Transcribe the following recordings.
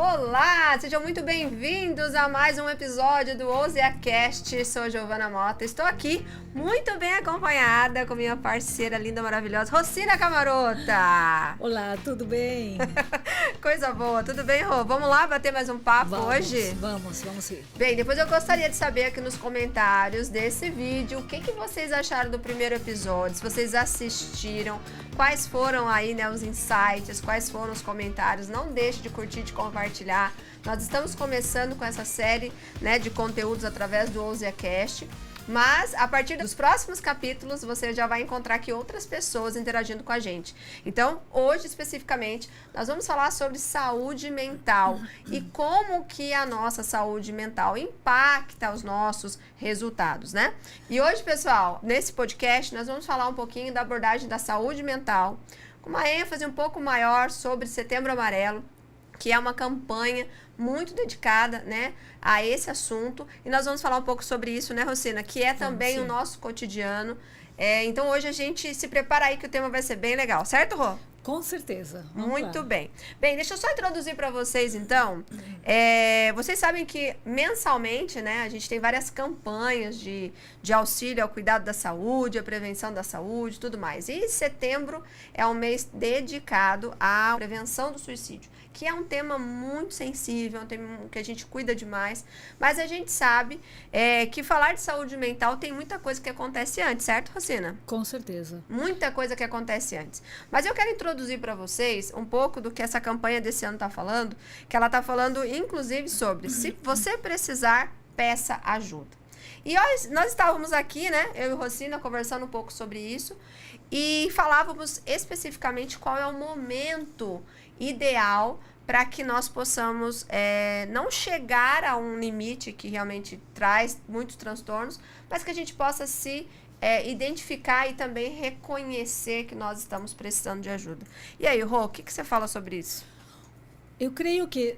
Olá, sejam muito bem-vindos a mais um episódio do OuseaCast. Sou Giovana Mota, estou aqui muito bem acompanhada com minha parceira linda, maravilhosa, Rocina Camarota. Olá, tudo bem? Coisa boa, tudo bem, Rô? Vamos lá bater mais um papo hoje? Vamos sim. Bem, depois eu gostaria de saber aqui nos comentários desse vídeo o que vocês acharam do primeiro episódio, se vocês assistiram, quais foram aí, né, os insights, quais foram os comentários. Não deixe de curtir, de compartilhar. Nós estamos começando com essa série, né, de conteúdos através do OuseaCast. Mas, a partir dos próximos capítulos, você já vai encontrar aqui outras pessoas interagindo com a gente. Então, hoje, especificamente, nós vamos falar sobre saúde mental e como que a nossa saúde mental impacta os nossos resultados, né? E hoje, pessoal, nesse podcast, nós vamos falar um pouquinho da abordagem da saúde mental, com uma ênfase um pouco maior sobre Setembro Amarelo, que é uma campanha muito dedicada, né, a esse assunto. E nós vamos falar um pouco sobre isso, né, Rocina? Que é também o nosso cotidiano. Então, hoje a gente se prepara aí que o tema vai ser bem legal. Certo, Rô? Com certeza. Muito bem. Bem, deixa eu só introduzir para vocês, então. Vocês sabem que mensalmente, né, a gente tem várias campanhas de auxílio ao cuidado da saúde, à prevenção da saúde, tudo mais. E setembro é um mês dedicado à prevenção do suicídio, que é um tema muito sensível, um tema que a gente cuida demais, mas a gente sabe que falar de saúde mental tem muita coisa que acontece antes, certo, Rocina? Com certeza. Muita coisa que acontece antes. Mas eu quero introduzir para vocês um pouco do que essa campanha desse ano está falando, que ela está falando, inclusive, sobre se você precisar, peça ajuda. E nós estávamos aqui, né, eu e Rocina, conversando um pouco sobre isso, e falávamos especificamente qual é o momento ideal para que nós possamos não chegar a um limite que realmente traz muitos transtornos, mas que a gente possa se identificar e também reconhecer que nós estamos precisando de ajuda. E aí, Rô, o que você fala sobre isso? Eu creio que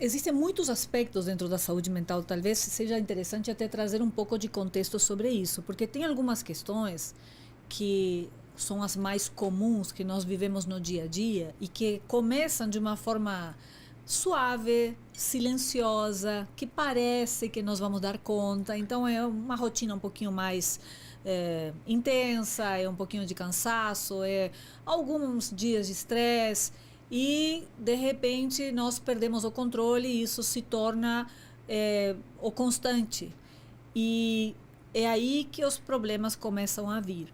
existem muitos aspectos dentro da saúde mental, talvez seja interessante até trazer um pouco de contexto sobre isso, porque tem algumas questões que são as mais comuns que nós vivemos no dia a dia e que começam de uma forma suave, silenciosa, que parece que nós vamos dar conta. Então é uma rotina um pouquinho mais intensa, é um pouquinho de cansaço, é alguns dias de estresse e de repente nós perdemos o controle e isso se torna o constante. E é aí que os problemas começam a vir.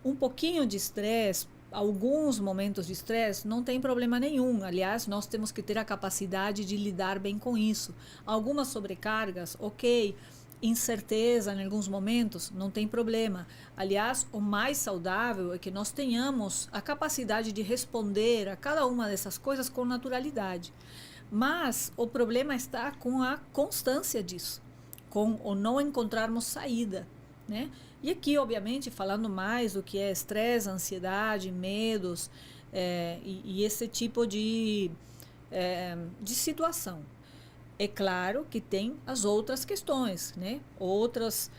Um pouquinho de estresse, alguns momentos de estresse, não tem problema nenhum. Aliás, nós temos que ter a capacidade de lidar bem com isso. Algumas sobrecargas, ok. Incerteza em alguns momentos, não tem problema. Aliás, o mais saudável é que nós tenhamos a capacidade de responder a cada uma dessas coisas com naturalidade. Mas o problema está com a constância disso, com o não encontrarmos saída, né? E aqui, obviamente, falando mais do que é estresse, ansiedade, medos e esse tipo de situação. É claro que tem as outras questões, né? Outras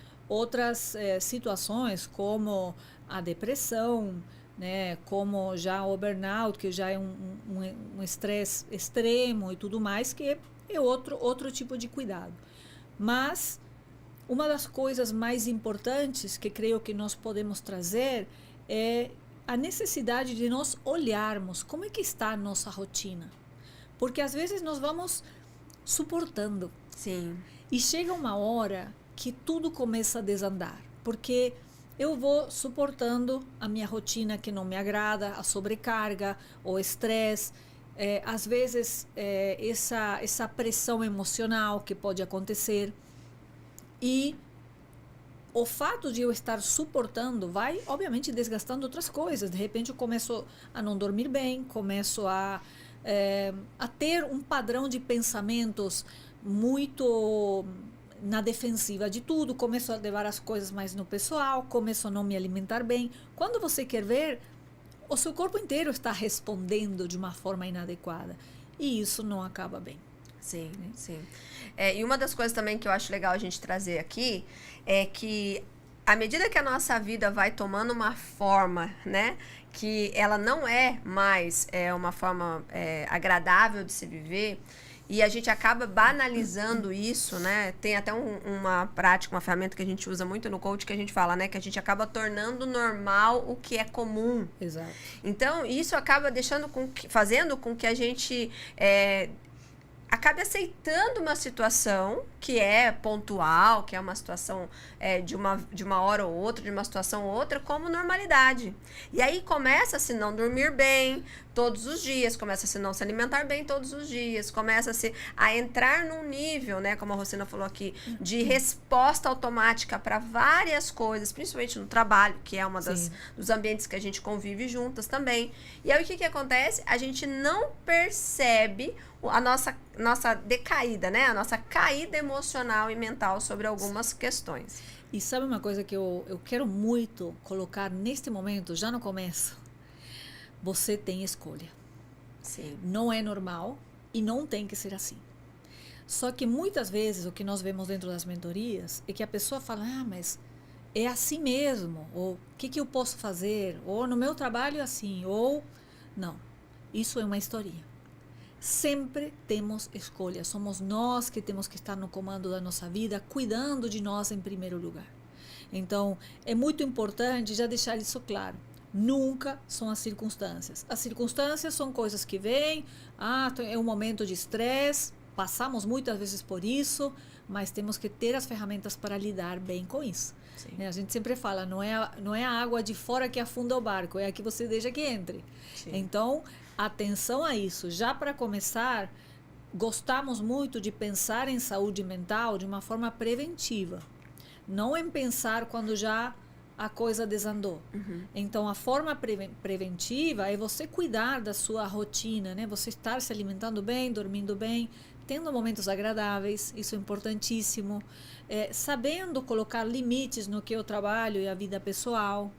situações como a depressão, né? Como já o burnout, que já é um estresse extremo e tudo mais, que é outro tipo de cuidado. Mas uma das coisas mais importantes que creio que nós podemos trazer é a necessidade de nós olharmos como é que está a nossa rotina. Porque às vezes nós vamos suportando. Sim. E chega uma hora que tudo começa a desandar. Porque eu vou suportando a minha rotina que não me agrada, a sobrecarga, o estresse, às vezes essa pressão emocional que pode acontecer. E o fato de eu estar suportando vai, obviamente, desgastando outras coisas. De repente, eu começo a não dormir bem, começo a ter um padrão de pensamentos muito na defensiva de tudo, começo a levar as coisas mais no pessoal, começo a não me alimentar bem. Quando você quer ver, o seu corpo inteiro está respondendo de uma forma inadequada. E isso não acaba bem. Sim, sim. E uma das coisas também que eu acho legal a gente trazer aqui é que à medida que a nossa vida vai tomando uma forma, né, que ela não é mais uma forma agradável de se viver, e a gente acaba banalizando isso, né? Tem até uma prática, uma ferramenta que a gente usa muito no coach, que a gente fala, né? Que a gente acaba tornando normal o que é comum. Exato. Então, isso acaba fazendo com que a gente acabe aceitando uma situação que é pontual, que é uma situação de uma hora ou outra, de uma situação ou outra, como normalidade. E aí começa a se não dormir bem todos os dias, começa a se não se alimentar bem todos os dias, começa a entrar num nível, né, como a Rosina falou aqui, de resposta automática para várias coisas, principalmente no trabalho, que é uma dos ambientes que a gente convive juntas também. E aí o que acontece? A gente não percebe a nossa decaída, né? A nossa caída emocional e mental sobre algumas questões. E sabe uma coisa que eu quero muito colocar neste momento, já no começo? Você tem escolha. Sim. Não é normal e não tem que ser assim. Só que muitas vezes o que nós vemos dentro das mentorias é que a pessoa fala, mas é assim mesmo, ou o que eu posso fazer, ou no meu trabalho é assim, ou... Não, isso é uma historinha. Sempre temos escolha. Somos nós que temos que estar no comando da nossa vida, cuidando de nós em primeiro lugar. Então, é muito importante já deixar isso claro. Nunca são as circunstâncias. As circunstâncias são coisas que vêm, é um momento de estresse, passamos muitas vezes por isso, mas temos que ter as ferramentas para lidar bem com isso. Né? A gente sempre fala, não é a água de fora que afunda o barco, é a que você deixa que entre. Sim. Então, atenção a isso. Já para começar, gostamos muito de pensar em saúde mental de uma forma preventiva. Não em pensar quando já a coisa desandou. Uhum. Então, a forma preventiva é você cuidar da sua rotina, né? Você estar se alimentando bem, dormindo bem, tendo momentos agradáveis, isso é importantíssimo. Sabendo colocar limites no que eu trabalho e a vida pessoal.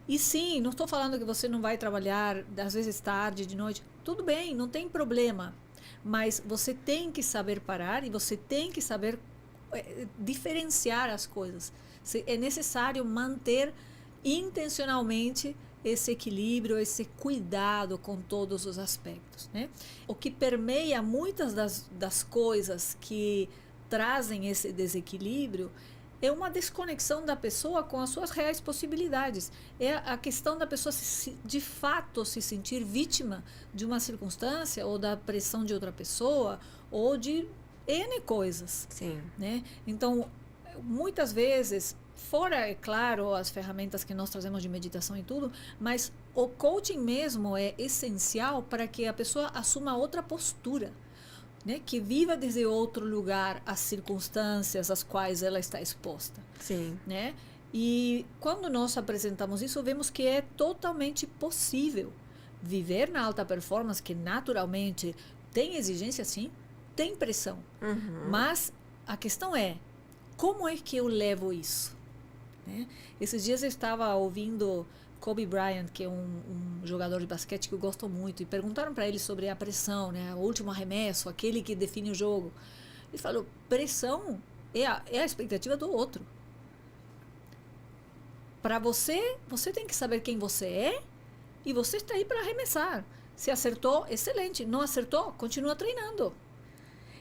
E sim, não estou falando que você não vai trabalhar, às vezes tarde, de noite. Tudo bem, não tem problema. Mas você tem que saber parar e você tem que saber diferenciar as coisas. É necessário manter intencionalmente esse equilíbrio, esse cuidado com todos os aspectos, né? O que permeia muitas das coisas que trazem esse desequilíbrio é uma desconexão da pessoa com as suas reais possibilidades. É a questão da pessoa de fato se sentir vítima de uma circunstância ou da pressão de outra pessoa ou de N coisas. Sim. Né? Então, muitas vezes, fora, é claro, as ferramentas que nós trazemos de meditação e tudo, mas o coaching mesmo é essencial para que a pessoa assuma outra postura. Né, que viva desde outro lugar as circunstâncias às quais ela está exposta. Sim. Né? E quando nós apresentamos isso, vemos que é totalmente possível viver na alta performance, que naturalmente tem exigência, sim, tem pressão. Uhum. Mas a questão é, como é que eu levo isso? Né? Esses dias eu estava ouvindo Kobe Bryant, que é um jogador de basquete que eu gosto muito, e perguntaram para ele sobre a pressão, né? O último arremesso, aquele que define o jogo. Ele falou, pressão é a expectativa do outro. Para você tem que saber quem você é e você está aí para arremessar. Se acertou, excelente. Não acertou, continua treinando.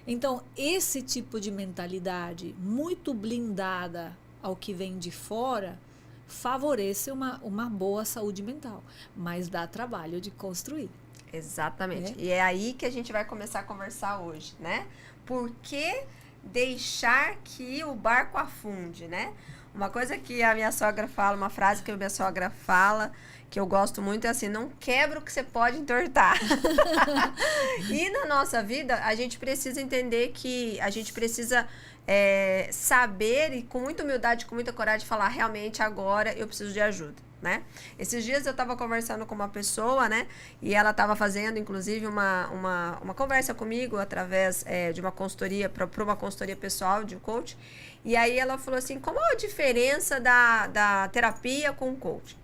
Então, esse tipo de mentalidade muito blindada ao que vem de fora favorece uma boa saúde mental, mas dá trabalho de construir. Exatamente. E é aí que a gente vai começar a conversar hoje, né? Por que deixar que o barco afunde, né? Uma coisa que a minha sogra fala, uma frase que a minha sogra fala, que eu gosto muito, é assim, não quebra o que você pode entortar. E na nossa vida, a gente precisa entender que a gente precisa saber e com muita humildade, com muita coragem, falar, realmente agora eu preciso de ajuda, né? Esses dias eu estava conversando com uma pessoa, né? E ela estava fazendo, inclusive, uma conversa comigo através de uma consultoria, para uma consultoria pessoal de coach. E aí ela falou assim, qual a diferença da terapia com o coach?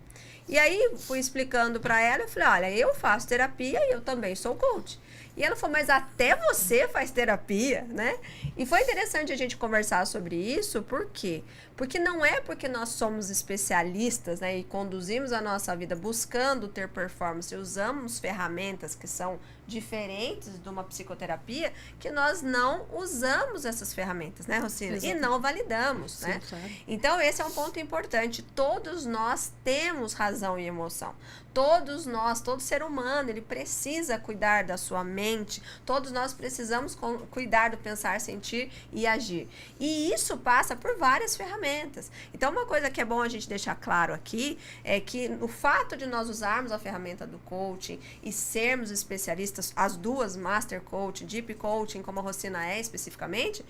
E aí fui explicando para ela, eu falei, olha, eu faço terapia e eu também sou coach. E ela falou, mas até você faz terapia, né? E foi interessante a gente conversar sobre isso, por quê? Porque não é porque nós somos especialistas, né, e conduzimos a nossa vida buscando ter performance e usamos ferramentas que são diferentes de uma psicoterapia, que nós não usamos essas ferramentas, né, Rocina? E não validamos, Sim, né? claro. Então, esse é um ponto importante. Todos nós temos razão e emoção. Todos nós, todo ser humano, ele precisa cuidar da sua mente. Todos nós precisamos cuidar do pensar, sentir e agir. E isso passa por várias ferramentas. Então, uma coisa que é bom a gente deixar claro aqui é que o fato de nós usarmos a ferramenta do coaching e sermos especialistas, as duas, Master Coaching, Deep Coaching, como a Rocina é especificamente,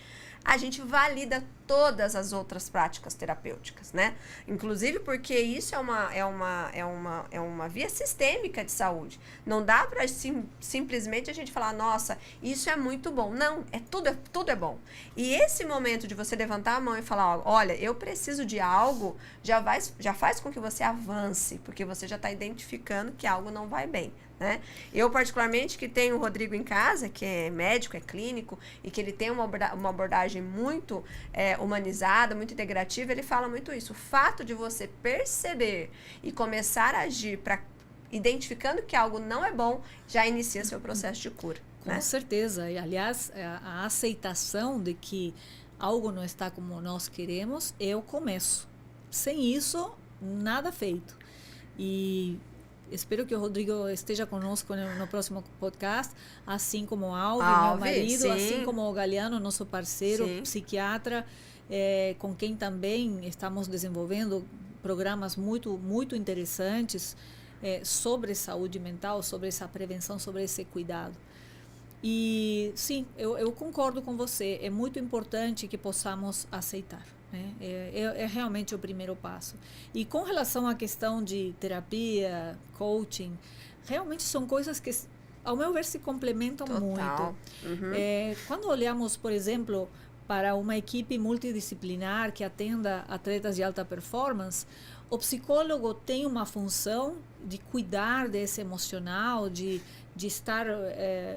a gente valida todas as outras práticas terapêuticas, né? Inclusive porque isso é uma via sistêmica de saúde. Não dá para simplesmente a gente falar, nossa, isso é muito bom. Não, tudo é bom. E esse momento de você levantar a mão e falar, olha, eu preciso de algo, já faz com que você avance, porque você já está identificando que algo não vai bem. Né? Eu, particularmente, que tenho o Rodrigo em casa, que é médico, é clínico, e que ele tem uma abordagem muito humanizada, muito integrativa, ele fala muito isso. O fato de você perceber e começar a agir para identificando que algo não é bom, já inicia seu processo de cura. Com né? certeza. E, aliás, a aceitação de que algo não está como nós queremos é o começo. Sem isso, nada feito. E espero que o Rodrigo esteja conosco no próximo podcast, assim como o Alves, meu marido, sim. assim como o Galeano, nosso parceiro, sim. psiquiatra, com quem também estamos desenvolvendo programas muito, muito interessantes sobre saúde mental, sobre essa prevenção, sobre esse cuidado. E sim, eu concordo com você, é muito importante que possamos aceitar. Né? É realmente o primeiro passo. E com relação à questão de terapia, coaching, realmente são coisas que, ao meu ver, se complementam muito. Quando olhamos, por exemplo, para uma equipe multidisciplinar que atenda atletas de alta performance, o psicólogo tem uma função de cuidar desse emocional, de estar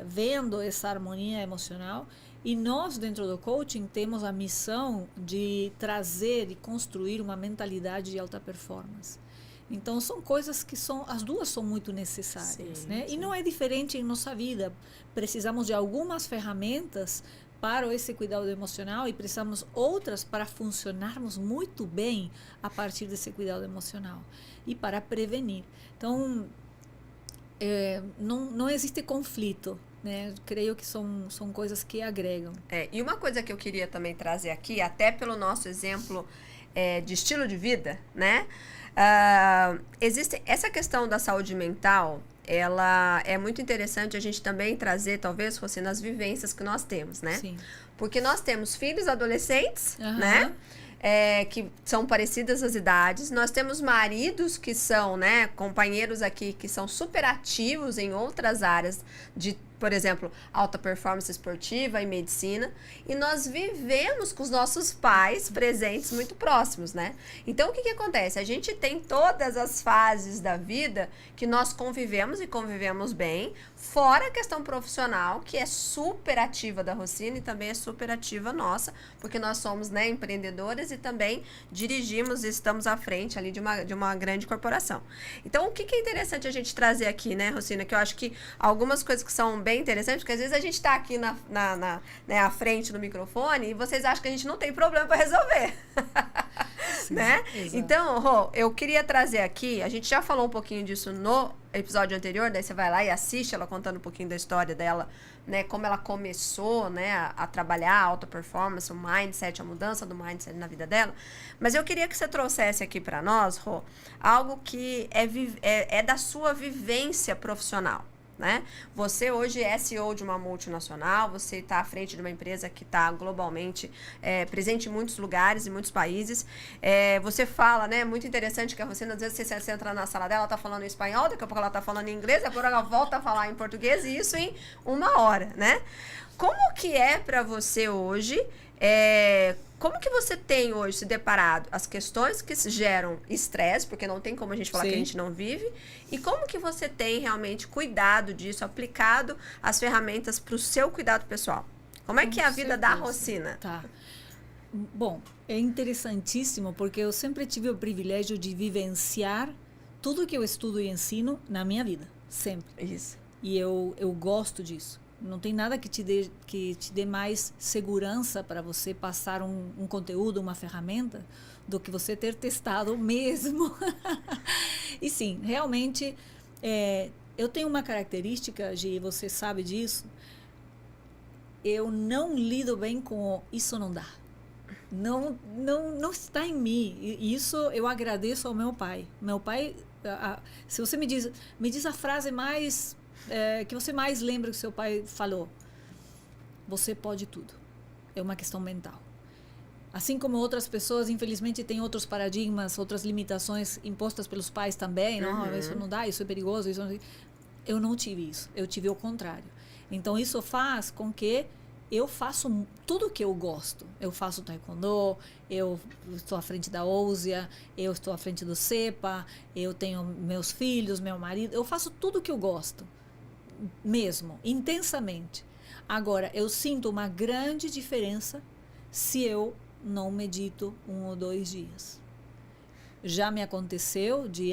vendo essa harmonia emocional. E nós, dentro do coaching, temos a missão de trazer e construir uma mentalidade de alta performance. Então, são coisas que as duas são muito necessárias. Sim, né? sim. E não é diferente em nossa vida. Precisamos de algumas ferramentas para esse cuidado emocional e precisamos outras para funcionarmos muito bem a partir desse cuidado emocional e para prevenir. Então, não existe conflito. Né? Creio que são coisas que agregam. E uma coisa que eu queria também trazer aqui, até pelo nosso exemplo de estilo de vida, né? Existe essa questão da saúde mental, ela é muito interessante a gente também trazer, talvez, fosse nas vivências que nós temos, né? Sim. Porque nós temos filhos adolescentes, né? Que são parecidas as idades. Nós temos maridos que são, né, companheiros aqui que são super ativos em outras áreas de, por exemplo, alta performance esportiva e medicina, e nós vivemos com os nossos pais presentes muito próximos, né? Então, o que acontece? A gente tem todas as fases da vida que nós convivemos e convivemos bem, fora a questão profissional, que é super ativa da Rocina e também é super ativa nossa, porque nós somos, né, empreendedoras e também dirigimos e estamos à frente ali de uma grande corporação. Então, o que é interessante a gente trazer aqui, né, Rocina? Que eu acho que algumas coisas que são bem interessantes, porque às vezes a gente está aqui né, à frente do microfone e vocês acham que a gente não tem problema para resolver. Sim, né? exato. Então, Rô, eu queria trazer aqui, a gente já falou um pouquinho disso no episódio anterior, daí você vai lá e assiste ela contando um pouquinho da história dela, né, como ela começou, né, a trabalhar a alta performance, o mindset, a mudança do mindset na vida dela. Mas eu queria que você trouxesse aqui para nós, Rô, algo que é da sua vivência profissional. Né? Você hoje é CEO de uma multinacional, você está à frente de uma empresa que está globalmente presente em muitos lugares, em muitos países. Você fala, né? Muito interessante que você, às vezes, você entra na sala dela, ela está falando em espanhol, daqui a pouco ela está falando em inglês, depois ela volta a falar em português, e isso em 1 hora, né? Como que é para você hoje Como que você tem hoje se deparado as questões que geram estresse, porque não tem como a gente falar que a gente não vive, e como que você tem realmente cuidado disso, aplicado as ferramentas para o seu cuidado pessoal? Como é que é a vida da Rocina? Tá. Bom, é interessantíssimo porque eu sempre tive o privilégio de vivenciar tudo que eu estudo e ensino na minha vida, sempre. Isso. E eu gosto disso. Não tem nada que te dê mais segurança para você passar um conteúdo, uma ferramenta, do que você ter testado mesmo. E sim, realmente, eu tenho uma característica, Gi, você sabe disso, eu não lido bem com isso não dá. Não está em mim. E isso eu agradeço ao meu pai. Meu pai, se você me diz a frase mais... que você mais lembra que seu pai falou: você pode tudo, é uma questão mental. Assim como outras pessoas, infelizmente, têm outros paradigmas, outras limitações impostas pelos pais também. Não, isso não dá, isso é perigoso, isso não... Eu não tive isso, eu tive o contrário. Então isso faz com que eu faço tudo o que eu gosto. Eu faço taekwondo, eu estou à frente da Ousia, eu estou à frente do CEPA, eu tenho meus filhos, meu marido, eu faço tudo o que eu gosto. Mesmo, intensamente. Agora, eu sinto uma grande diferença se eu não medito 1 ou 2 dias. Já me aconteceu de,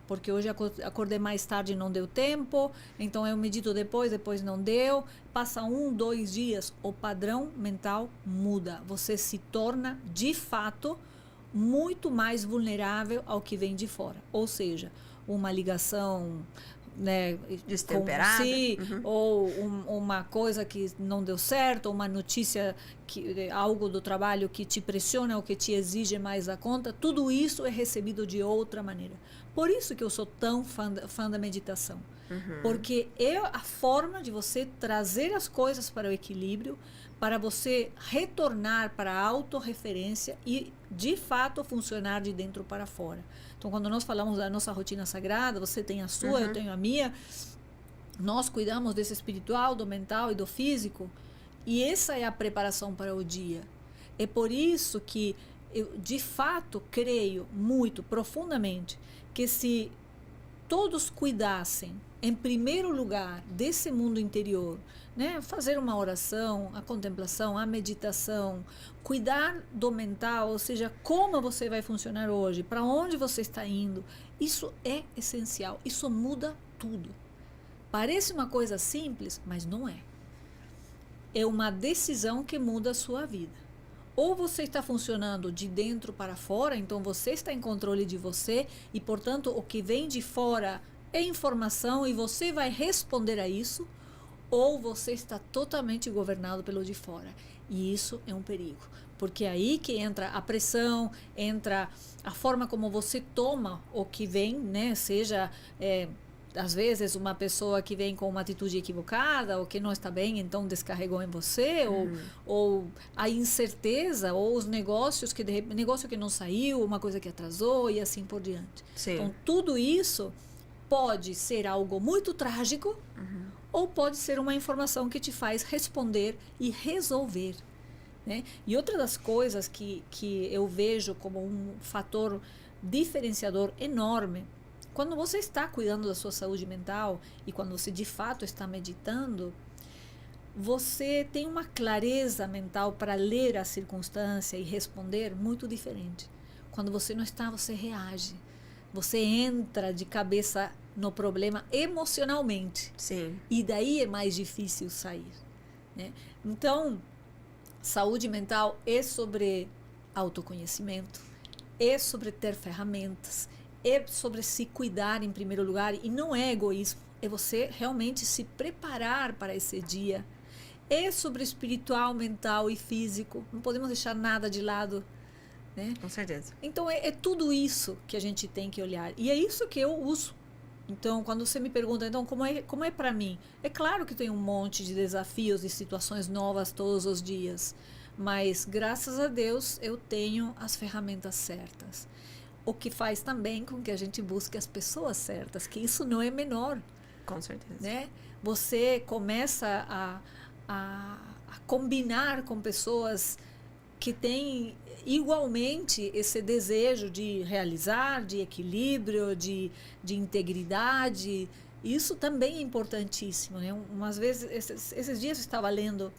porque hoje acordei mais tarde e não deu tempo, então eu medito depois não deu. Passa 1, 2 dias, o padrão mental muda. Você se torna, de fato, muito mais vulnerável ao que vem de fora. Ou seja, uma ligação... né, destemperada, ou uma coisa que não deu certo, ou uma notícia, algo do trabalho que te pressiona ou que te exige mais a conta, tudo isso é recebido de outra maneira. Por isso que eu sou tão fã da meditação. Porque é a forma de você trazer as coisas para o equilíbrio, para você retornar para a autorreferência e, de fato, funcionar de dentro para fora. Então, quando nós falamos da nossa rotina sagrada, você tem a sua, eu tenho a minha, nós cuidamos desse espiritual, do mental e do físico, e essa é a preparação para o dia. É por isso que eu, de fato, creio muito, profundamente, que se todos cuidassem, em primeiro lugar, desse mundo interior, né? Fazer uma oração, a contemplação, a meditação, cuidar do mental, ou seja, como você vai funcionar hoje, para onde você está indo, isso é essencial, isso muda tudo. Parece uma coisa simples, mas não é. É uma decisão que muda a sua vida. Ou você está funcionando de dentro para fora, então você está em controle de você e, portanto, o que vem de fora é informação e você vai responder a isso, ou você está totalmente governado pelo de fora. E isso é um perigo, porque é aí que entra a pressão, entra a forma como você toma o que vem, né? Seja, às vezes, uma pessoa que vem com uma atitude equivocada, ou que não está bem, então descarregou em você, ou a incerteza, ou os negócios, negócio que não saiu, uma coisa que atrasou, e assim por diante. Sim. Então, tudo isso pode ser algo muito trágico, ou pode ser uma informação que te faz responder e resolver, né? E outra das coisas que eu vejo como um fator diferenciador enorme, quando você está cuidando da sua saúde mental e quando você de fato está meditando, você tem uma clareza mental para ler a circunstância e responder muito diferente. Quando você não está, você reage. Você entra de cabeça no problema emocionalmente. Sim. E daí é mais difícil sair, né? Então, saúde mental é sobre autoconhecimento, é sobre ter ferramentas, é sobre se cuidar em primeiro lugar. E não é egoísmo, é você realmente se preparar para esse dia. É sobre espiritual, mental e físico. Não podemos deixar nada de lado, né? Com certeza. Então, é tudo isso que a gente tem que olhar. E é isso que eu uso. Então, quando você me pergunta, então, como é para mim? É claro que tem um monte de desafios e situações novas todos os dias. Mas, graças a Deus, eu tenho as ferramentas certas. O que faz também com que a gente busque as pessoas certas, que isso não é menor. Com certeza. Né? Você começa a combinar com pessoas que têm igualmente esse desejo de realizar, de equilíbrio, de integridade. Isso também é importantíssimo, né? Umas vezes, esses dias eu estava lendo,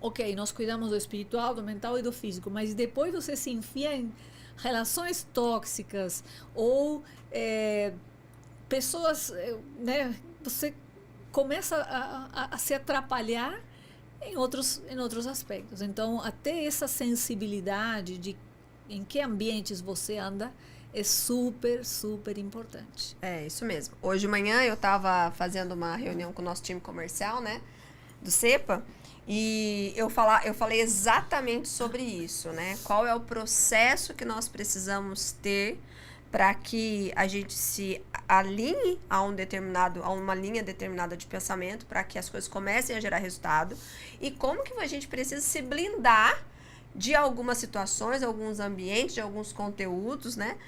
ok, nós cuidamos do espiritual, do mental e do físico, mas depois você se enfia em relações tóxicas ou pessoas, né? Você começa a se atrapalhar em outros aspectos. Então, até essa sensibilidade de em que ambientes você anda é super, super importante. É, isso mesmo. Hoje de manhã eu estava fazendo uma reunião com o nosso time comercial, né, do CEPA, e eu falei exatamente sobre isso, né? Qual é o processo que nós precisamos ter para que a gente se alinhe a uma linha determinada de pensamento, para que as coisas comecem a gerar resultado, e como que a gente precisa se blindar de algumas situações, alguns ambientes, de alguns conteúdos, né?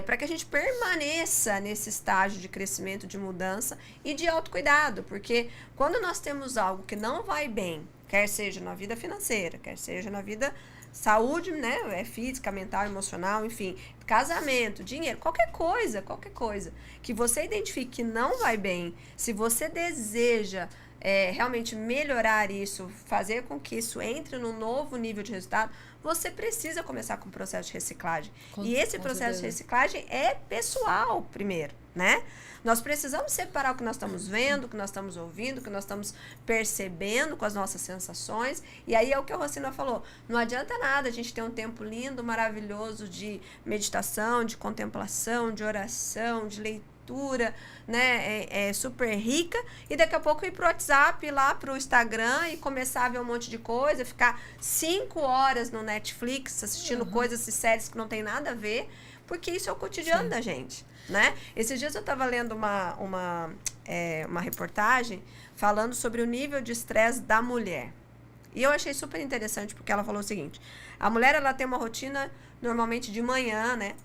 Para que a gente permaneça nesse estágio de crescimento, de mudança e de autocuidado, porque quando nós temos algo que não vai bem, quer seja na vida financeira, quer seja na vida saúde, né, física, mental, emocional, enfim, casamento, dinheiro, qualquer coisa que você identifique que não vai bem, se você deseja realmente melhorar isso, fazer com que isso entre num novo nível de resultado, você precisa começar com o processo de reciclagem. E esse processo de reciclagem é pessoal primeiro, né? Nós precisamos separar o que nós estamos vendo, o que nós estamos ouvindo, o que nós estamos percebendo com as nossas sensações. E aí é o que a Rocina falou. Não adianta nada a gente ter um tempo lindo, maravilhoso de meditação, de contemplação, de oração, de leitura, né? Super rica. E daqui a pouco ir pro WhatsApp, lá pro Instagram e começar a ver um monte de coisa, ficar 5 horas no Netflix assistindo coisas e séries que não tem nada a ver, porque isso é o cotidiano da gente. Né? Esses dias eu estava lendo uma reportagem falando sobre o nível de estresse da mulher. E eu achei super interessante, porque ela falou o seguinte: a mulher, ela tem uma rotina normalmente de manhã, né?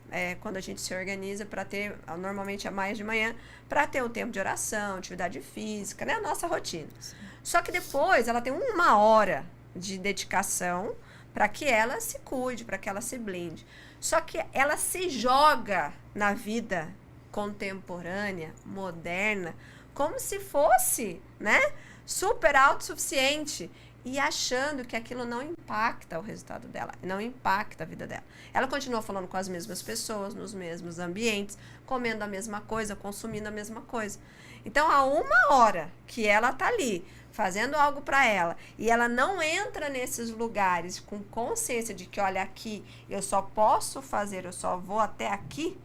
Quando a gente se organiza para ter, normalmente é mais de manhã, para ter um tempo de oração, atividade física, né? A nossa rotina. Sim. Só que depois ela tem 1 hora de dedicação para que ela se cuide, para que ela se blinde. Só que ela se joga na vida contemporânea, moderna, como se fosse, né, super autossuficiente, e achando que aquilo não impacta o resultado dela, não impacta a vida dela. Ela continua falando com as mesmas pessoas, nos mesmos ambientes, comendo a mesma coisa, consumindo a mesma coisa. Então, a 1 hora que ela tá ali, fazendo algo para ela, e ela não entra nesses lugares com consciência de que, olha, aqui eu só posso fazer, eu só vou até aqui,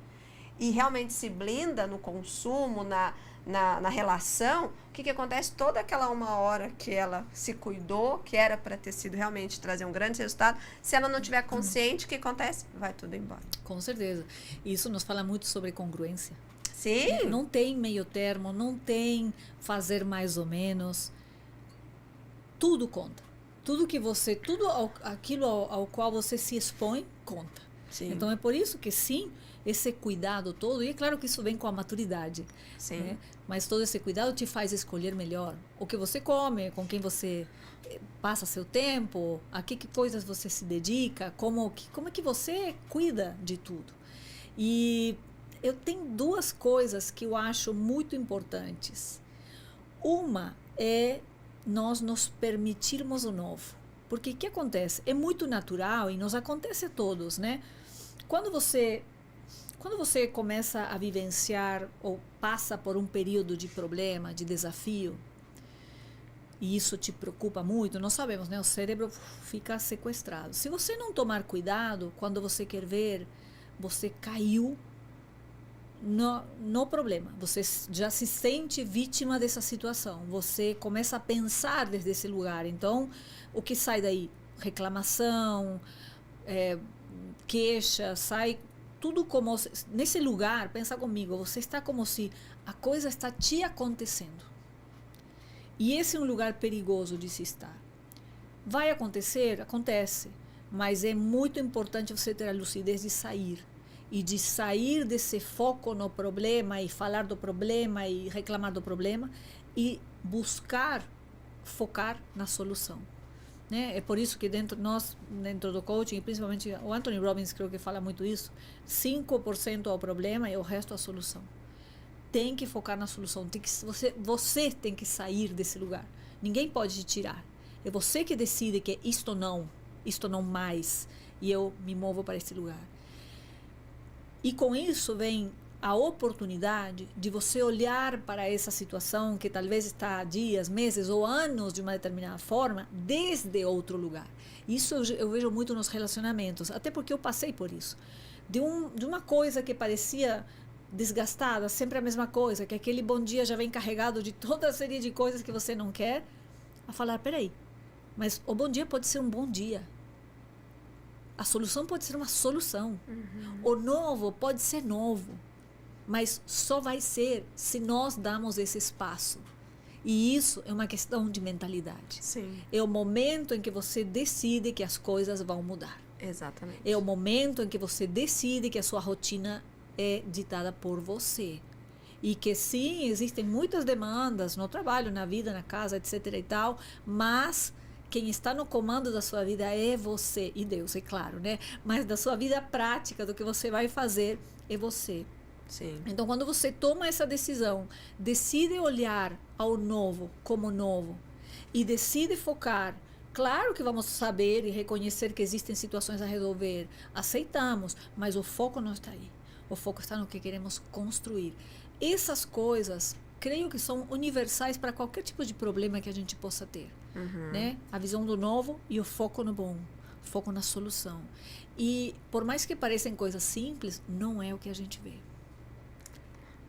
e realmente se blinda no consumo, na relação, o que acontece? Toda aquela 1 hora que ela se cuidou, que era para ter sido realmente trazer um grande resultado, se ela não tiver consciente, o que acontece? Vai tudo embora. Com certeza. Isso nos fala muito sobre congruência. Sim. Não tem meio termo, não tem fazer mais ou menos. Tudo conta. Aquilo ao qual você se expõe, conta. Sim. Então, é por isso que, sim, esse cuidado todo, e é claro que isso vem com a maturidade, sim, né? Mas todo esse cuidado te faz escolher melhor o que você come, com quem você passa seu tempo, a que coisas você se dedica, como é que você cuida de tudo. E eu tenho 2 coisas que eu acho muito importantes. Uma é nós nos permitirmos o novo. Porque o que acontece? É muito natural e nos acontece a todos, né? Quando você começa a vivenciar ou passa por um período de problema, de desafio, e isso te preocupa muito, nós sabemos, né? O cérebro fica sequestrado. Se você não tomar cuidado, quando você quer ver, você caiu no problema. Você já se sente vítima dessa situação. Você começa a pensar desde esse lugar. Então, o que sai daí? Reclamação, queixa, sai tudo como... Nesse lugar, pensa comigo, você está como se a coisa está te acontecendo. E esse é um lugar perigoso de se estar. Vai acontecer? Acontece. Mas é muito importante você ter a lucidez de sair. E de sair desse foco no problema e falar do problema e reclamar do problema e buscar focar na solução. né? É por isso que dentro do coaching, principalmente o Anthony Robbins, creio que fala muito isso, 5% é o problema e o resto é a solução. Tem que focar na solução. Você tem que sair desse lugar. Ninguém pode te tirar. É você que decide que isto não mais, e eu me movo para esse lugar. E com isso vem a oportunidade de você olhar para essa situação que talvez está há dias, meses ou anos de uma determinada forma, desde outro lugar. Isso eu vejo muito nos relacionamentos, até porque eu passei por isso. De uma coisa que parecia desgastada, sempre a mesma coisa, que aquele bom dia já vem carregado de toda a série de coisas que você não quer, a falar, peraí, mas o bom dia pode ser um bom dia. A solução pode ser uma solução. O novo pode ser novo. Mas só vai ser se nós damos esse espaço. E isso é uma questão de mentalidade. Sim. É o momento em que você decide que as coisas vão mudar. Exatamente. É o momento em que você decide que a sua rotina é ditada por você. E que sim, existem muitas demandas no trabalho, na vida, na casa, etc. e tal, mas quem está no comando da sua vida é você. E Deus, é claro, né? Mas da sua vida prática, do que você vai fazer, é você. Sim. Então, quando você toma essa decisão, decide olhar ao novo como novo e decide focar, claro que vamos saber e reconhecer que existem situações a resolver, aceitamos, mas o foco não está aí. O foco está no que queremos construir. Essas coisas, creio que são universais para qualquer tipo de problema que a gente possa ter. Né? A visão do novo e o foco no bom, foco na solução. E por mais que pareçam coisas simples, não é o que a gente vê.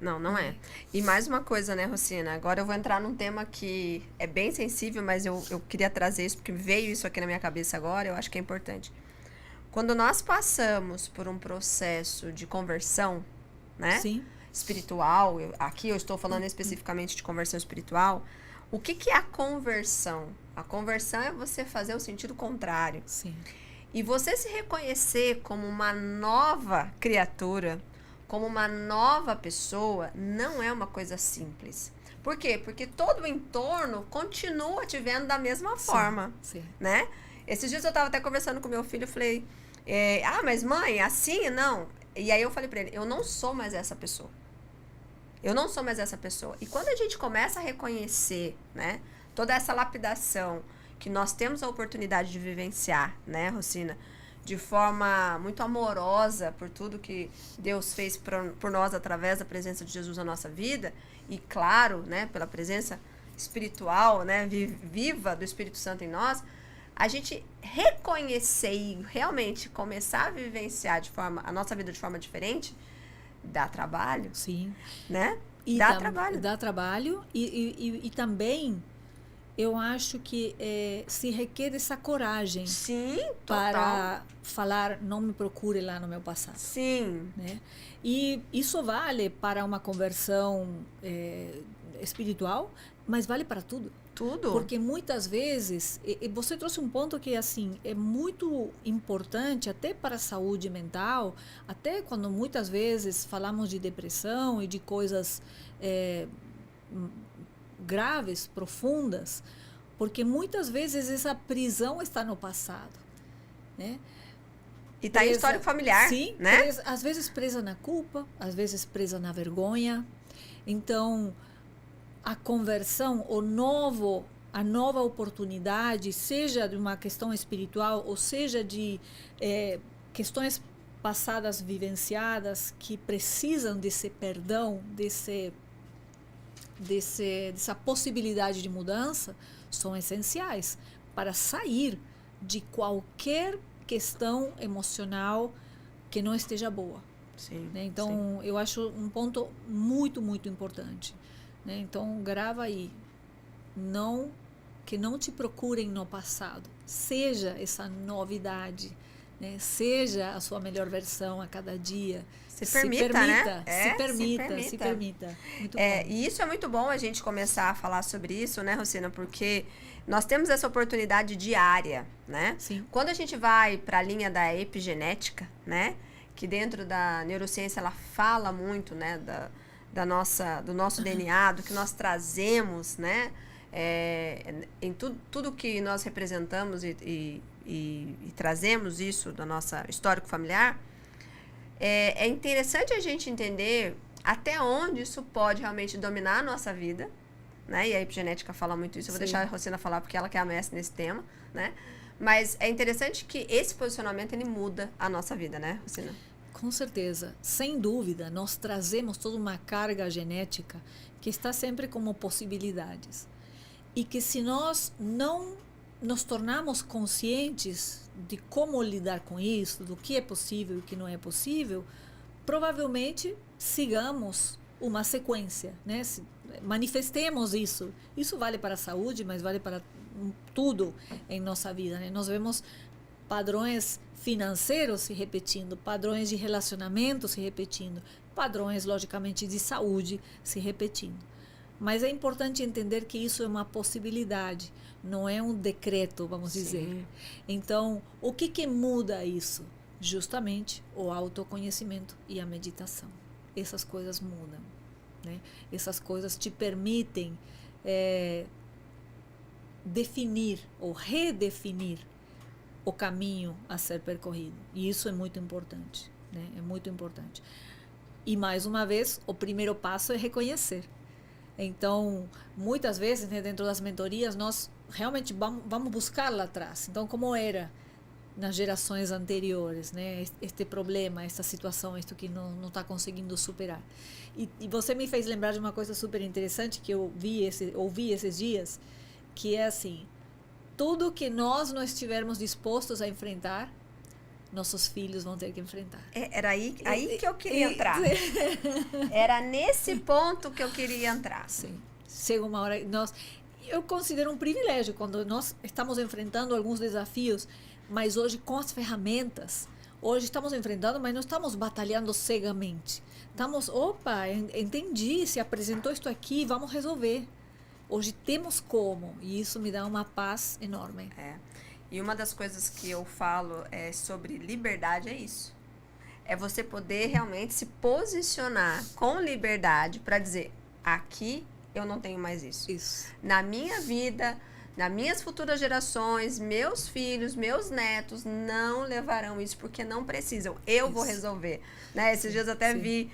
Não é. E mais uma coisa, né, Rosina? Agora eu vou entrar num tema que é bem sensível, mas eu queria trazer isso, porque veio isso aqui na minha cabeça agora, eu acho que é importante. Quando nós passamos por um processo de conversão, né? Sim. Espiritual, aqui eu estou falando especificamente de conversão espiritual, o que é a conversão? A conversão é você fazer o sentido contrário. Sim. E você se reconhecer como uma nova criatura, como uma nova pessoa, não é uma coisa simples. Por quê? Porque todo o entorno continua te vendo da mesma forma, sim. Né? Esses dias eu estava até conversando com meu filho, eu falei, mas mãe, assim, não? E aí eu falei para ele, eu não sou mais essa pessoa. Eu não sou mais essa pessoa. E quando a gente começa a reconhecer, né, toda essa lapidação que nós temos a oportunidade de vivenciar, né, Rosina, de forma muito amorosa por tudo que Deus fez por nós através da presença de Jesus na nossa vida, e claro, né, pela presença espiritual, né, viva do Espírito Santo em nós, a gente reconhecer e realmente começar a vivenciar a nossa vida de forma diferente, dá trabalho. Sim. Né? E dá trabalho. Dá trabalho e também eu acho que se requer essa coragem. Sim, total. Para falar, não me procure lá no meu passado. Sim. Né? E isso vale para uma conversão espiritual, mas vale para tudo. Tudo. Porque muitas vezes, você trouxe um ponto que assim é muito importante até para a saúde mental, até quando muitas vezes falamos de depressão e de coisas graves, profundas, porque muitas vezes essa prisão está no passado, né? E está em histórico familiar, sim, né? Às vezes presa na culpa, às vezes presa na vergonha. Então, a conversão, a nova oportunidade, seja de uma questão espiritual, ou seja de questões passadas vivenciadas que precisam desse perdão, dessa possibilidade de mudança, são essenciais para sair de qualquer questão emocional que não esteja boa. Sim, né? Então, eu acho um ponto muito, muito importante. Né? Então, grava aí. Que não te procurem no passado. Seja essa novidade. Né? Seja a sua melhor versão a cada dia. Se permita, né? Se permita. Muito bom. E isso é muito bom a gente começar a falar sobre isso, né, Rosina? Porque nós temos essa oportunidade diária, né? Sim. Quando a gente vai para a linha da epigenética, né? Que dentro da neurociência ela fala muito, né? Do nosso DNA, do que nós trazemos, né? em tudo que nós representamos e trazemos isso da nossa histórico familiar, é interessante a gente entender até onde isso pode realmente dominar a nossa vida, né? E a epigenética fala muito isso. Eu vou deixar a Rosina falar porque ela que é a mestre nesse tema, né? Mas é interessante que esse posicionamento, ele muda a nossa vida, né, Rosina? Com certeza. Sem dúvida, nós trazemos toda uma carga genética que está sempre como possibilidades. E que se nós não nos tornarmos conscientes de como lidar com isso, do que é possível e o que não é possível, provavelmente sigamos uma sequência, né? Manifestemos isso. Isso vale para a saúde, mas vale para tudo em nossa vida, né? Nós vemos padrões financeiros se repetindo, padrões de relacionamento se repetindo, padrões, logicamente, de saúde se repetindo. Mas é importante entender que isso é uma possibilidade, não é um decreto, vamos dizer. Então, o que muda isso? Justamente o autoconhecimento e a meditação. Essas coisas mudam, né? Essas coisas te permitem definir ou redefinir o caminho a ser percorrido. E isso é muito importante, né? É muito importante. E, mais uma vez, o primeiro passo é reconhecer. Então, muitas vezes, né, dentro das mentorias, nós realmente vamos buscar lá atrás. Então, como era nas gerações anteriores, né? Este problema, esta situação, isto que não está conseguindo superar. E você me fez lembrar de uma coisa super interessante que eu ouvi esses dias, que é assim: tudo que nós não estivermos dispostos a enfrentar, nossos filhos vão ter que enfrentar. Era aí que eu queria entrar. Era nesse ponto que eu queria entrar. Sim. Chega uma hora... Eu considero um privilégio quando nós estamos enfrentando alguns desafios, mas hoje com as ferramentas, hoje estamos enfrentando, mas não estamos batalhando cegamente. Estamos, entendi, se apresentou isto aqui, vamos resolver. Hoje temos como, e isso me dá uma paz enorme. E uma das coisas que eu falo sobre liberdade é isso. É você poder realmente se posicionar com liberdade para dizer, aqui eu não tenho mais isso. Na minha vida, nas minhas futuras gerações, meus filhos, meus netos não levarão isso porque não precisam. Eu vou resolver. Né? Esses dias até vi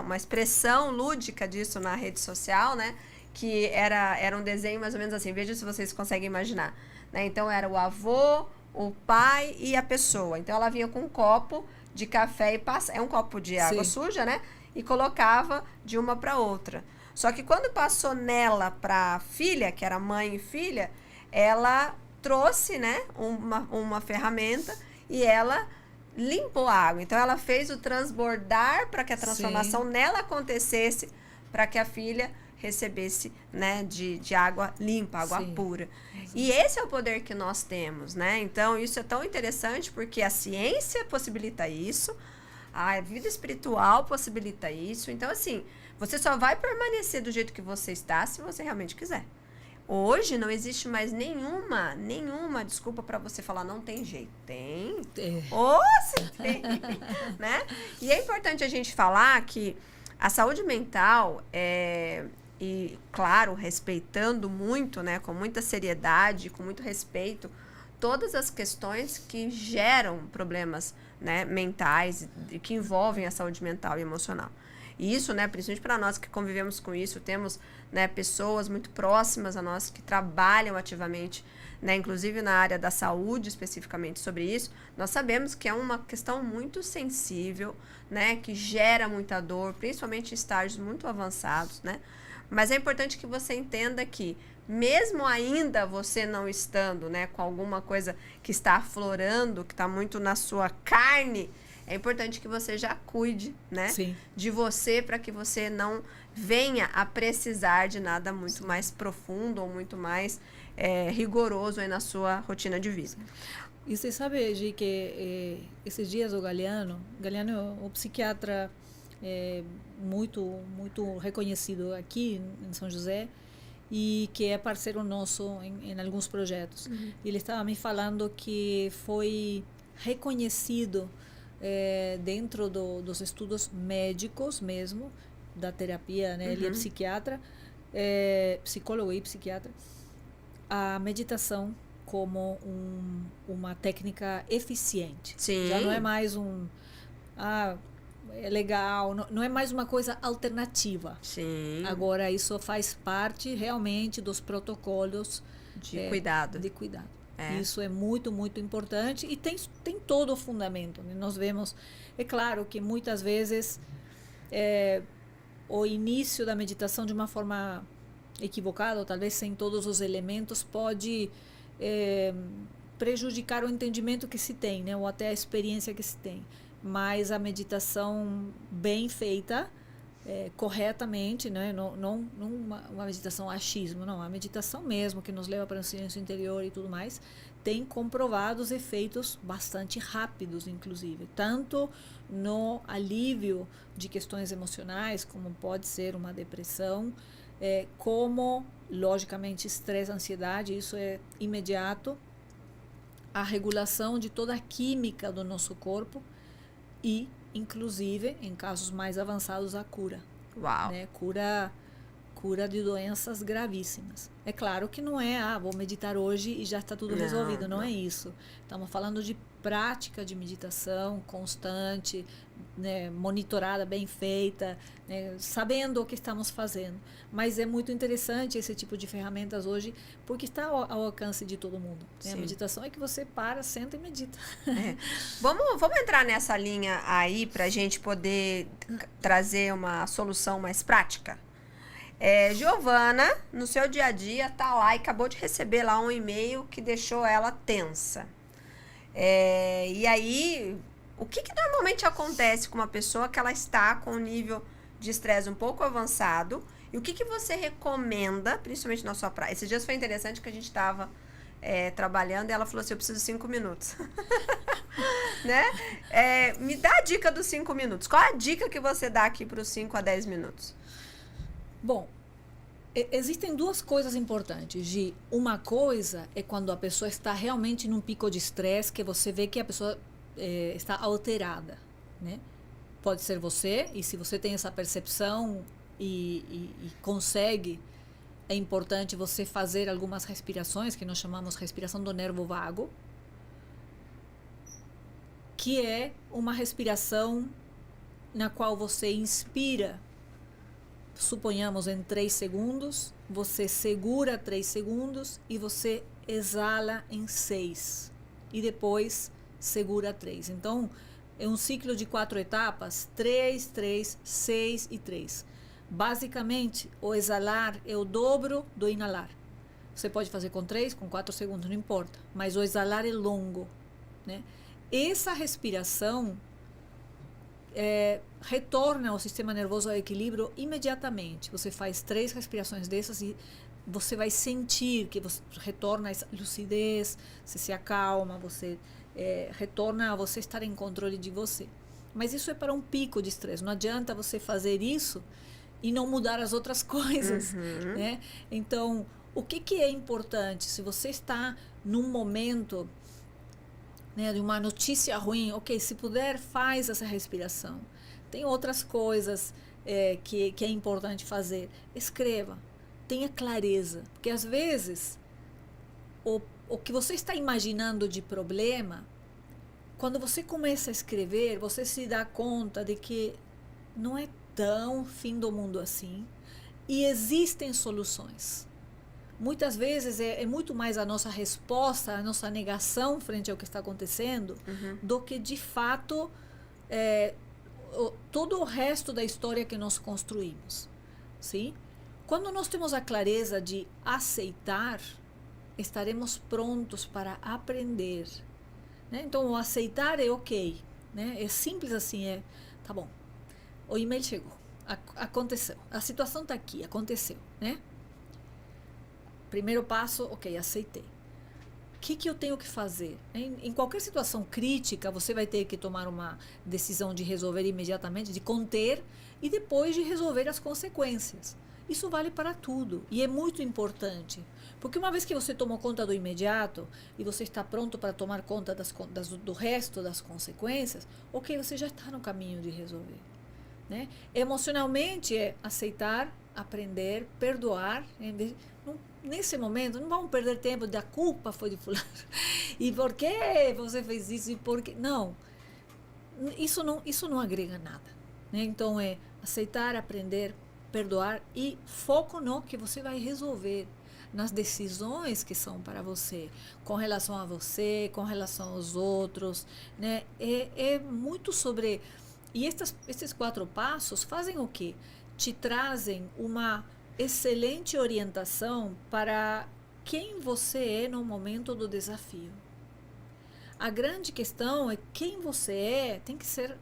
uma expressão lúdica disso na rede social, né? Que era um desenho mais ou menos assim. Veja se vocês conseguem imaginar. Né? Então, era o avô, o pai e a pessoa. Então, ela vinha com um copo de café e é um copo de água suja, né? E colocava de uma para outra. Só que quando passou nela para a filha, que era mãe e filha, ela trouxe, né, uma ferramenta e ela limpou a água. Então, ela fez o transbordar para que a transformação nela acontecesse, para que a filha recebesse, né, de água limpa, água pura. E esse é o poder que nós temos, né? Então, isso é tão interessante porque a ciência possibilita isso, a vida espiritual possibilita isso. Então, assim, você só vai permanecer do jeito que você está se você realmente quiser. Hoje não existe mais nenhuma desculpa para você falar não tem jeito. Tem. Se tem. Né? E é importante a gente falar que a saúde mental e, claro, respeitando muito, né, com muita seriedade, com muito respeito, todas as questões que geram problemas, né, mentais, que envolvem a saúde mental e emocional. E isso, né, principalmente para nós que convivemos com isso, temos, né, pessoas muito próximas a nós que trabalham ativamente, né, inclusive na área da saúde especificamente sobre isso, nós sabemos que é uma questão muito sensível, né, que gera muita dor, principalmente em estágios muito avançados, né? Mas é importante que você entenda que, mesmo ainda você não estando, né, com alguma coisa que está aflorando, que está muito na sua carne, é importante que você já cuide, né, de você, para que você não venha a precisar de nada muito mais profundo ou muito mais rigoroso aí na sua rotina de vida. E você sabe, Gi, que esses dias o Galeano é um psiquiatra muito reconhecido aqui em São José e que é parceiro nosso em alguns projetos. Ele estava me falando que foi reconhecido dentro dos estudos médicos mesmo, da terapia, né? Ele é psiquiatra, psicólogo e psiquiatra, a meditação como uma técnica eficiente. Sim. Já não é mais é legal, não é mais uma coisa alternativa. Sim. Agora, isso faz parte realmente dos protocolos de cuidado. De cuidado. Isso é muito, muito importante e tem todo o fundamento. Né? Nós vemos, é claro que muitas vezes o início da meditação de uma forma equivocada, ou talvez sem todos os elementos, pode prejudicar o entendimento que se tem, né? Ou até a experiência que se tem. Mas a meditação bem feita, corretamente, né? Não uma meditação achismo, não, a meditação mesmo, que nos leva para o silêncio interior e tudo mais, tem comprovados efeitos bastante rápidos, inclusive, tanto no alívio de questões emocionais, como pode ser uma depressão, como, logicamente, estresse, ansiedade, isso é imediato, a regulação de toda a química do nosso corpo e, inclusive, em casos mais avançados, a cura. Uau! Né? Cura de doenças gravíssimas. É claro que não é, vou meditar hoje e já está tudo resolvido, não é isso. Estamos falando de prática de meditação constante, né, monitorada, bem feita, né, sabendo o que estamos fazendo. Mas é muito interessante esse tipo de ferramentas hoje, porque está ao alcance de todo mundo. Né? A meditação é que você para, senta e medita. Vamos entrar nessa linha aí para a gente poder trazer uma solução mais prática? Giovana, no seu dia a dia, tá lá e acabou de receber lá um e-mail que deixou ela tensa. E aí, o que normalmente acontece com uma pessoa que ela está com um nível de estresse um pouco avançado? E o que você recomenda, principalmente na sua praia? Esses dias foi interessante que a gente estava trabalhando e ela falou assim, eu preciso de 5 minutos. Né? Me dá a dica dos 5 minutos. Qual a dica que você dá aqui para os 5 a 10 minutos? Bom, existem duas coisas importantes, Gi. Uma coisa é quando a pessoa está realmente num pico de estresse, que você vê que a pessoa está alterada, né? Pode ser você, e se você tem essa percepção e consegue, é importante você fazer algumas respirações, que nós chamamos respiração do nervo vago, que é uma respiração na qual você inspira, suponhamos em 3 segundos, você segura 3 segundos e você exala em 6. E depois segura 3. Então, é um ciclo de 4 etapas, 3, 3, 6 e 3. Basicamente, o exalar é o dobro do inalar. Você pode fazer com 3, com 4 segundos, não importa. Mas o exalar é longo, né? Essa respiração retorna o sistema nervoso ao equilíbrio imediatamente. Você faz 3 respirações dessas e você vai sentir que você retorna essa lucidez, você se acalma, você retorna a você estar em controle de você. Mas isso é para um pico de estresse. Não adianta você fazer isso e não mudar as outras coisas. Né? Então, o que é importante? Se você está num momento, né, de uma notícia ruim, ok, se puder, faz essa respiração. Tem outras coisas que é importante fazer. Escreva, tenha clareza, porque às vezes o que você está imaginando de problema, quando você começa a escrever, você se dá conta de que não é tão fim do mundo assim e existem soluções. Muitas vezes é muito mais a nossa resposta, a nossa negação frente ao que está acontecendo, do que de fato todo o resto da história que nós construímos. Sim? Quando nós temos a clareza de aceitar, estaremos prontos para aprender. Né? Então, o aceitar é ok. Né? É simples assim, tá bom, o e-mail chegou, aconteceu, a situação está aqui, aconteceu, né? Primeiro passo, ok, aceitei. O que eu tenho que fazer? Em qualquer situação crítica, você vai ter que tomar uma decisão de resolver imediatamente, de conter e depois de resolver as consequências. Isso vale para tudo e é muito importante. Porque uma vez que você tomou conta do imediato e você está pronto para tomar conta do resto das consequências, ok, você já está no caminho de resolver. Né? Emocionalmente é aceitar, aprender, perdoar, nesse momento, não vamos perder tempo da culpa foi de fulano. E por que você fez isso? E por quê? Não. Isso não agrega nada. Né? Então, é aceitar, aprender, perdoar e foco no que você vai resolver, nas decisões que são para você, com relação a você, com relação aos outros. Né? É muito sobre... E esses 4 passos fazem o quê? Te trazem uma excelente orientação para quem você é no momento do desafio. A grande questão é quem você é, tem que ser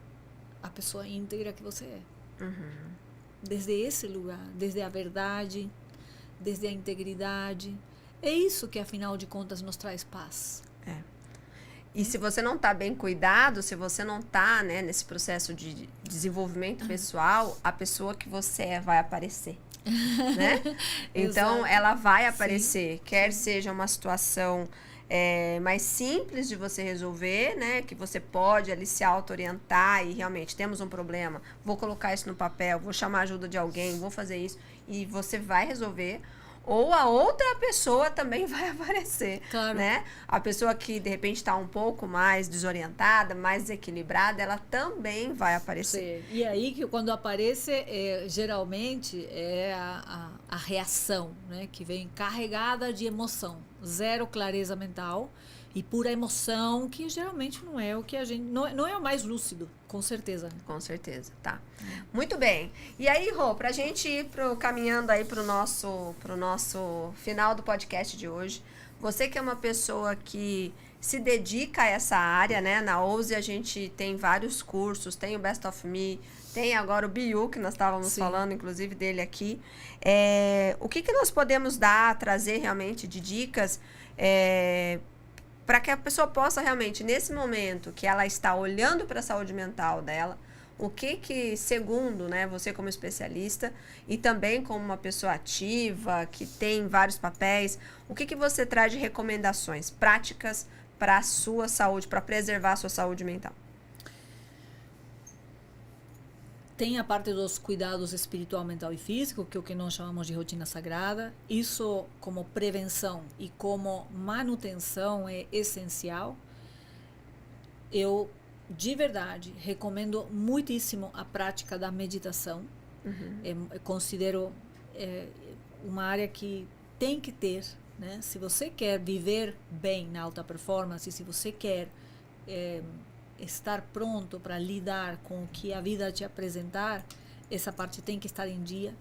a pessoa íntegra que você é. Uhum. Desde esse lugar, desde a verdade, desde a integridade. É isso que, afinal de contas, nos traz paz. E se você não está bem cuidado, se você não está, né, nesse processo de desenvolvimento pessoal, a pessoa que você é vai aparecer. Né? Então, ela vai aparecer, sim, quer seja uma situação mais simples de você resolver, né? Que você pode ali se auto-orientar e realmente temos um problema, vou colocar isso no papel, vou chamar a ajuda de alguém, vou fazer isso e você vai resolver. Ou a outra pessoa também vai aparecer, claro, né? A pessoa que, de repente, está um pouco mais desorientada, mais desequilibrada, ela também vai aparecer. Sim. E aí, que quando aparece, geralmente, é a reação, né? Que vem carregada de emoção. Zero clareza mental e pura emoção, que geralmente não é o que a gente... Não é o mais lúcido, com certeza. Com certeza, tá. Muito bem. E aí, Rô, pra gente ir caminhando aí pro nosso final do podcast de hoje, você que é uma pessoa que se dedica a essa área, né? Na OUSE a gente tem vários cursos, tem o Best of Me, tem agora o BU, que nós estávamos falando, inclusive, dele aqui. O que nós podemos trazer realmente de dicas para que a pessoa possa realmente, nesse momento que ela está olhando para a saúde mental dela, o que segundo, né, você como especialista e também como uma pessoa ativa, que tem vários papéis, o que você traz de recomendações práticas para a sua saúde, para preservar a sua saúde mental? Tem a parte dos cuidados espiritual, mental e físico, que é o que nós chamamos de rotina sagrada. Isso, como prevenção e como manutenção, é essencial. Eu, de verdade, recomendo muitíssimo a prática da meditação. Uhum. Eu considero uma área que tem que ter, né? Se você quer viver bem na alta performance, se você quer... estar pronto para lidar com o que a vida te apresentar, essa parte tem que estar em dia.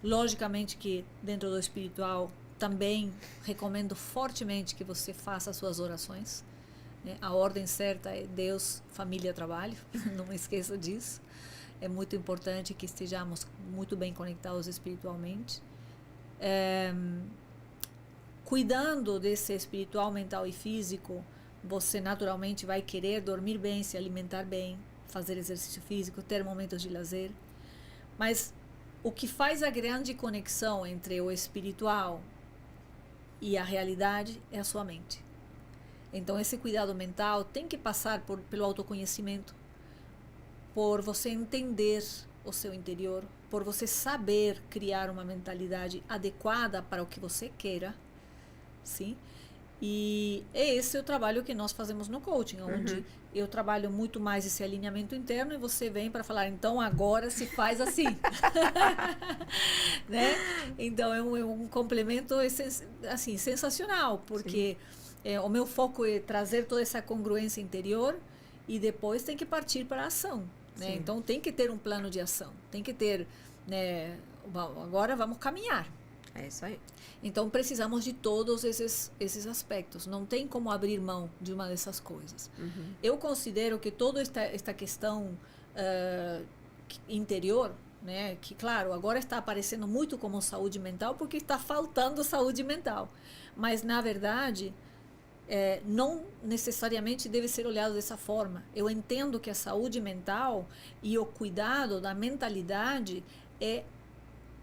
Logicamente que dentro do espiritual também recomendo fortemente que você faça as suas orações, né? A ordem certa é Deus, família, trabalho, não esqueça disso. É muito importante que estejamos muito bem conectados espiritualmente. Cuidando desse espiritual, mental e físico, você naturalmente vai querer dormir bem, se alimentar bem, fazer exercício físico, ter momentos de lazer. Mas o que faz a grande conexão entre o espiritual e a realidade é a sua mente. Então, esse cuidado mental tem que passar pelo autoconhecimento, por você entender o seu interior, por você saber criar uma mentalidade adequada para o que você queira, sim? E é esse o trabalho que nós fazemos no coaching, onde eu trabalho muito mais esse alinhamento interno e você vem para falar, então agora se faz assim. Né? Então é um complemento assim, sensacional, porque o meu foco é trazer toda essa congruência interior e depois tem que partir para a ação. Né? Então tem que ter um plano de ação, tem que ter, né, agora vamos caminhar. É isso aí. Então, precisamos de todos esses aspectos. Não tem como abrir mão de uma dessas coisas. Uhum. Eu considero que toda esta questão interior, né, que, claro, agora está aparecendo muito como saúde mental, porque está faltando saúde mental. Mas, na verdade, não necessariamente deve ser olhado dessa forma. Eu entendo que a saúde mental e o cuidado da mentalidade é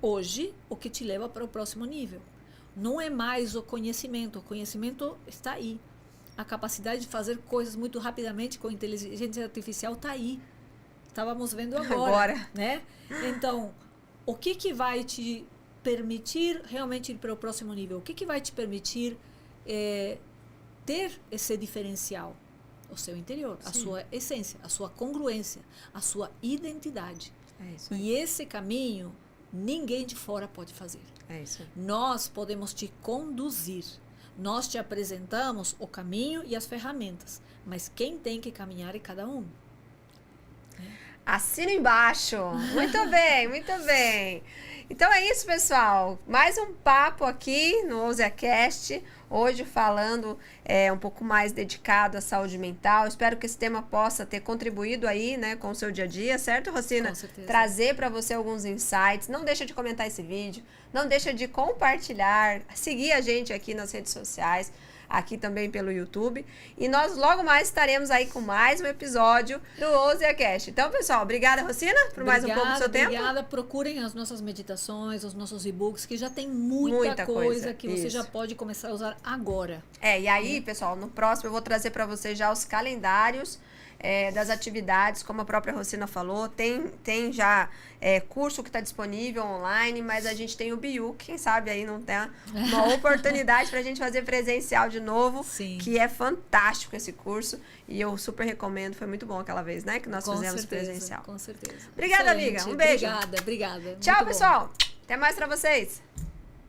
hoje o que te leva para o próximo nível. Não é mais o conhecimento está aí. A capacidade de fazer coisas muito rapidamente com inteligência artificial está aí. Estávamos vendo agora. Né? Então, o que vai te permitir realmente ir para o próximo nível? O que vai te permitir ter esse diferencial? O seu interior, a sua essência, a sua congruência, a sua identidade. É isso aí. E esse caminho, ninguém de fora pode fazer. É isso aí. Nós podemos te conduzir. Nós te apresentamos o caminho e as ferramentas. Mas quem tem que caminhar é cada um. Assina embaixo. Muito bem, muito bem. Então é isso, pessoal. Mais um papo aqui no OusaCast. Hoje falando um pouco mais dedicado à saúde mental. Espero que esse tema possa ter contribuído aí, né, com o seu dia a dia, certo, Rosina? Com certeza. Trazer para você alguns insights. Não deixa de comentar esse vídeo. Não deixa de compartilhar. Seguir a gente aqui nas redes sociais. Aqui também pelo YouTube. E nós logo mais estaremos aí com mais um episódio do OusaCast. Então, pessoal, obrigada, Rosina, por mais um pouco do seu tempo. Obrigada. Procurem as nossas meditações, os nossos e-books, que já tem muita coisa que você já pode começar a usar agora. E aí, pessoal, no próximo eu vou trazer para vocês já os calendários das atividades, como a própria Rosina falou. Tem já curso que está disponível online, mas a gente tem o BIU, quem sabe aí não tem uma oportunidade para a gente fazer presencial de novo, Sim. Que é fantástico esse curso, e eu super recomendo, foi muito bom aquela vez, né, que nós fizemos presencial. Com certeza. Obrigada, Excelente. Amiga, um beijo. Obrigada. Tchau, Muito pessoal. bom. Até mais para vocês.